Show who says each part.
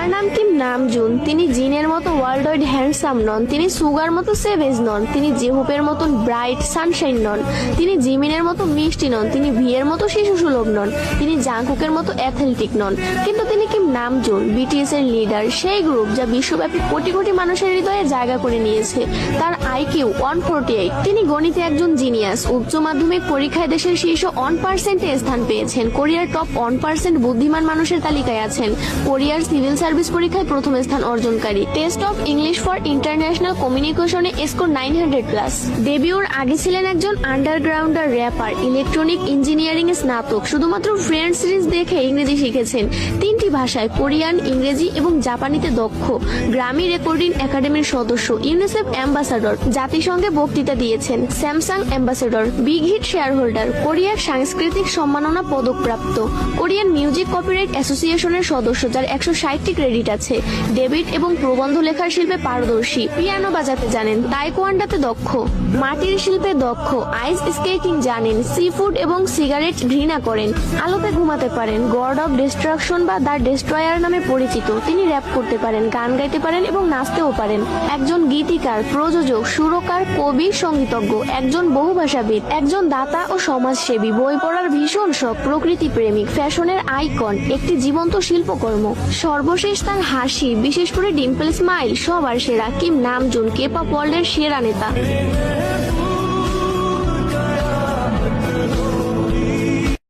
Speaker 1: তার নাম Kim Namjoon. তিনি জিনের মতো ওয়ার্ল্ড ওয়াইড হ্যান্ডসাম নন, তিনি সুগার মতো সেভেজ নন, তিনি জেহুপের মতন ব্রাইট সানশাইন নন, তিনি জিমিনের মতো মিষ্টি নন, তিনি ভিয়ের মতো শিশু সুলভ নন, তিনি জাংকুকের মতো অ্যাথলেটিক নন, কিন্তু তিনি কিম নামজুন, বিটিএস এর লিডার, সেই গ্রুপ যা বিশ্বব্যাপী কোটি কোটি মানুষের হৃদয়ে জায়গা করে নিয়েছে। তার আইকিউ 148। তিনি গণিতে একজন জিনিয়াস। উচ্চ মাধ্যমিক পরীক্ষায় দেশের শীর্ষ 1%-এ স্থান পেয়েছেন। কোরিয়ার টপ 1% বুদ্ধিমান মানুষের তালিকায় আছেন। কোরিয়ার সিভিল সার্ভিস পরীক্ষায় প্রথম স্থান অর্জনকারী। Test of English for international কমিউনিকেশনে স্কোর 900+। ডেবিউর আগে ছিলেন একজন আন্ডারগ্রাউন্ডার র্যাপার, ইলেকট্রনিক ইঞ্জিনিয়ারিং এ স্নাতক। শুধুমাত্র ফ্রেন্ডস সিরিজ দেখে ইংরেজি শিখেছেন। 3টি ভাষায় কোরিয়ান, ইংরেজি এবং জাপানিতে দক্ষ। গ্রামি রেকর্ডিং একাডেমির সদস্য, ইউনিসেফ অ্যাম্বাসাডর, জাতিসংঘে বক্তৃতা দিয়েছেন, Samsung ambassador, big hit share holder, কোরিয়ার সাংস্কৃতিক সম্মাননা পদকপ্রাপ্ত, কোরিয়ান মিউজিক কপিরাইট অ্যাসোসিয়েশনের সদস্য যার 160টি ক্রেডিট আছে। ডেভিড এবং প্রবন্ধ লেখার শিল্পে পারদর্শী, পিয়ানো বাজাতে জানেন, তাইকোয়ান্ডোতে দক্ষ, মাটির শিল্পে দক্ষ, আইস স্কেটিং জানেন, সি ফুড এবং সিগারেট ঘৃণা করেন, আলোতে ঘুমাতে পারেন, গড অফ ডিস্ট্রাকশন বা দ্য ডেস্ট্রয়ার নামে পরিচিত। তিনি র্যাপ করতে পারেন, গান গাইতে পারেন এবং নাচতেও পারেন। একজন গীতিকার, প্রযোজক, সুরকার, কবি, সঙ্গীতজ্ঞ, একজন বহুভাষাবিদ, একজন দাতা ও সমাজসেবী, বই পড়ার ভীষণ শখ, প্রকৃতি প্রেমিক, ফ্যাশনের আইকন, একটি জীবন্ত শিল্পকর্ম। সর্বশেষ তার হাসি, বিশেষ করে ডিম্পল স্মাইল সবার সেরা। কিম নামজুন, কে-পপ ওয়ার্ল্ডের সেরা নেতা।